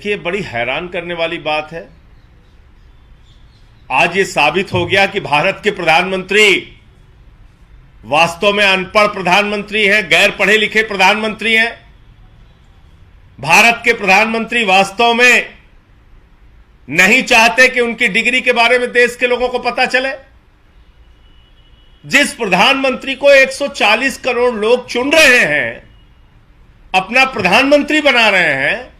देखिए, बड़ी हैरान करने वाली बात है, आज ये साबित हो गया कि भारत के प्रधानमंत्री वास्तव में अनपढ़ प्रधानमंत्री हैं, गैर पढ़े लिखे प्रधानमंत्री हैं। भारत के प्रधानमंत्री वास्तव में नहीं चाहते कि उनकी डिग्री के बारे में देश के लोगों को पता चले। जिस प्रधानमंत्री को 140 करोड़ लोग चुन रहे हैं, अपना प्रधानमंत्री बना रहे हैं,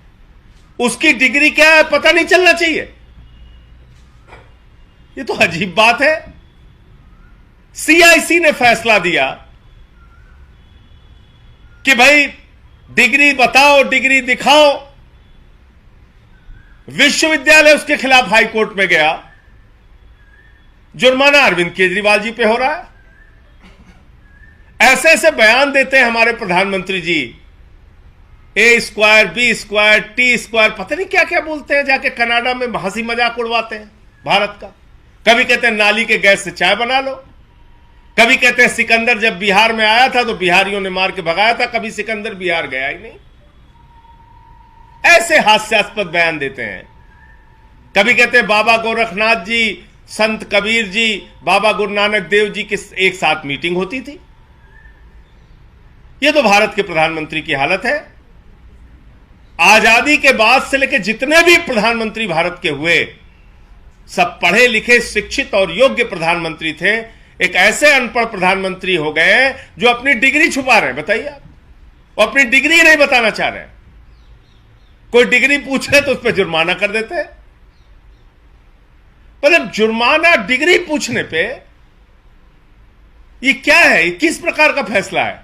उसकी डिग्री क्या है पता नहीं चलना चाहिए। ये तो अजीब बात है। सीआईसी ने फैसला दिया कि भाई डिग्री बताओ, डिग्री दिखाओ। विश्वविद्यालय उसके खिलाफ हाईकोर्ट में गया। जुर्माना अरविंद केजरीवाल जी पे हो रहा है। ऐसे ऐसे बयान देते हैं हमारे प्रधानमंत्री जी, A² B² T², पता नहीं क्या क्या बोलते हैं। जाके कनाडा में हंसी मजाक उड़वाते हैं भारत का। कभी कहते हैं नाली के गैस से चाय बना लो, कभी कहते हैं सिकंदर जब बिहार में आया था तो बिहारियों ने मार के भगाया था, कभी सिकंदर बिहार गया ही नहीं। ऐसे हास्यास्पद बयान देते हैं। कभी कहते हैं बाबा गोरखनाथ जी, संत कबीर जी, बाबा गुरु नानक देव जी की एक साथ मीटिंग होती थी। यह तो भारत के प्रधानमंत्री की हालत है। आजादी के बाद से लेकर जितने भी प्रधानमंत्री भारत के हुए, सब पढ़े लिखे, शिक्षित और योग्य प्रधानमंत्री थे। एक ऐसे अनपढ़ प्रधानमंत्री हो गए जो अपनी डिग्री छुपा रहे हैं। बताइए आप, वो अपनी डिग्री नहीं बताना चाह रहे हैं। कोई डिग्री पूछ रहे तो उस पर जुर्माना कर देते हैं। मतलब जुर्माना डिग्री पूछने पे, ये क्या है? ये किस प्रकार का फैसला है?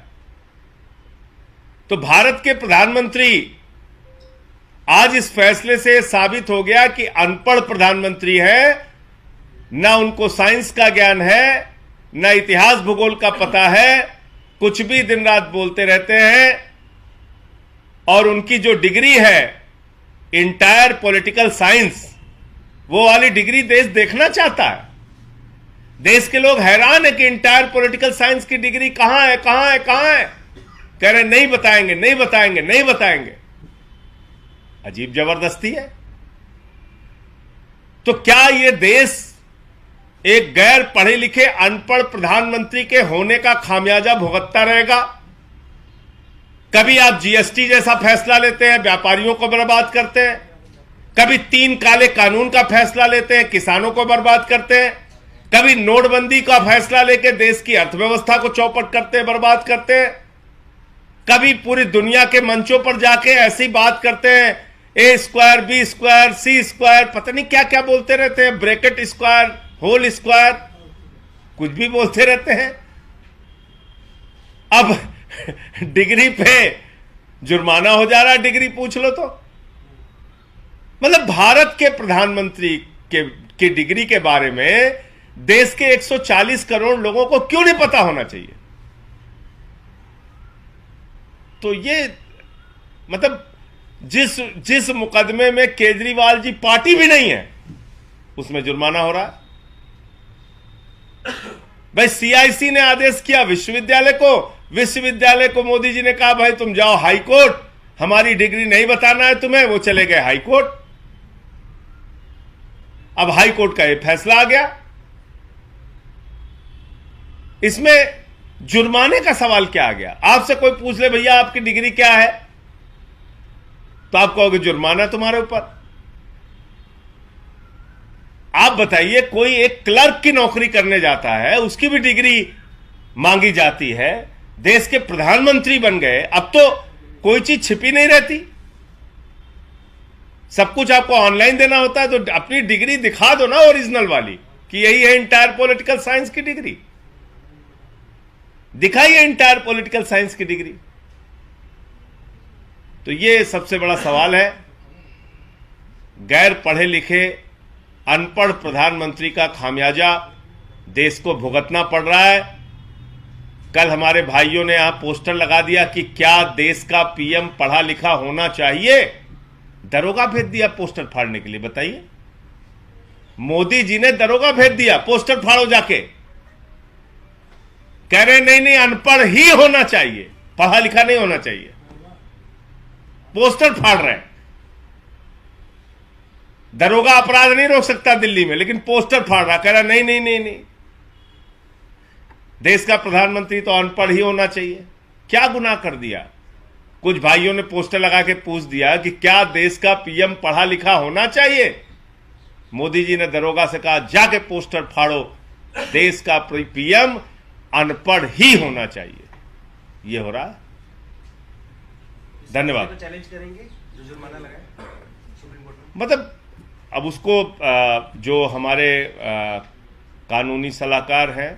तो भारत के प्रधानमंत्री आज इस फैसले से साबित हो गया कि अनपढ़ प्रधानमंत्री है। ना उनको साइंस का ज्ञान है, ना इतिहास भूगोल का पता है, कुछ भी दिन रात बोलते रहते हैं। और उनकी जो डिग्री है इंटायर पॉलिटिकल साइंस, वो वाली डिग्री देश देखना चाहता है। देश के लोग हैरान है कि इंटायर पॉलिटिकल साइंस की डिग्री कहां है, कहां है, कहां है। कह रहे नहीं बताएंगे, नहीं बताएंगे, नहीं बताएंगे। अजीब जबरदस्ती है। तो क्या यह देश एक गैर पढ़े लिखे अनपढ़ प्रधानमंत्री के होने का खामियाजा भुगतता रहेगा? कभी आप जीएसटी जैसा फैसला लेते हैं, व्यापारियों को बर्बाद करते हैं। कभी 3 काले कानून का फैसला लेते हैं, किसानों को बर्बाद करते हैं। कभी नोटबंदी का फैसला लेकर देश की अर्थव्यवस्था को चौपट करते हैं, बर्बाद करते हैं। कभी पूरी दुनिया के मंचों पर जाके ऐसी बात करते हैं, A² B² C², पता नहीं क्या क्या बोलते रहते हैं, ब्रैकेट स्क्वायर, होल स्क्वायर, कुछ भी बोलते रहते हैं। अब डिग्री पे जुर्माना हो जा रहा है, डिग्री पूछ लो तो। मतलब भारत के प्रधानमंत्री की डिग्री के बारे में देश के 140 करोड़ लोगों को क्यों नहीं पता होना चाहिए? तो ये मतलब जिस मुकदमे में केजरीवाल जी पार्टी भी नहीं है, उसमें जुर्माना हो रहा है। भाई सीआईसी ने आदेश किया विश्वविद्यालय को मोदी जी ने कहा भाई तुम जाओ हाई कोर्ट, हमारी डिग्री नहीं बताना है तुम्हें। वो चले गए हाई कोर्ट। अब हाई कोर्ट का ये फैसला आ गया। इसमें जुर्माने का सवाल क्या आ गया? आपसे कोई पूछ ले भैया आपकी डिग्री क्या है, तो आप कहोगे जुर्माना तुम्हारे ऊपर। आप बताइए, कोई एक क्लर्क की नौकरी करने जाता है, उसकी भी डिग्री मांगी जाती है। देश के प्रधानमंत्री बन गए, अब तो कोई चीज छिपी नहीं रहती, सब कुछ आपको ऑनलाइन देना होता है। तो अपनी डिग्री दिखा दो ना, ओरिजिनल वाली, कि यही है इंटायर पॉलिटिकल साइंस की डिग्री। दिखाइए इंटायर पॉलिटिकल साइंस की डिग्री। तो ये सबसे बड़ा सवाल है। गैर पढ़े लिखे अनपढ़ प्रधानमंत्री का खामियाजा देश को भुगतना पड़ रहा है। कल हमारे भाइयों ने यहां पोस्टर लगा दिया कि क्या देश का पीएम पढ़ा लिखा होना चाहिए। दरोगा भेज दिया पोस्टर फाड़ने के लिए। बताइए, मोदी जी ने दरोगा भेज दिया, पोस्टर फाड़ो जाके। कह रहे नहीं नहीं, अनपढ़ ही होना चाहिए, पढ़ा लिखा नहीं होना चाहिए। पोस्टर फाड़ रहे हैं। दरोगा अपराध नहीं रोक सकता दिल्ली में, लेकिन पोस्टर फाड़ रहा, कह रहा नहीं नहीं नहीं नहीं, देश का प्रधानमंत्री तो अनपढ़ ही होना चाहिए। क्या गुनाह कर दिया? कुछ भाइयों ने पोस्टर लगा के पूछ दिया कि क्या देश का पीएम पढ़ा लिखा होना चाहिए? मोदी जी ने दरोगा से कहा जाके पोस्टर फाड़ो, देश का पीएम अनपढ़ ही होना चाहिए। ये हो रहा। धन्यवाद। चैलेंज करेंगे जो जुर्माना लगाए सुप्रीम कोर्ट में? मतलब अब उसको जो हमारे कानूनी सलाहकार हैं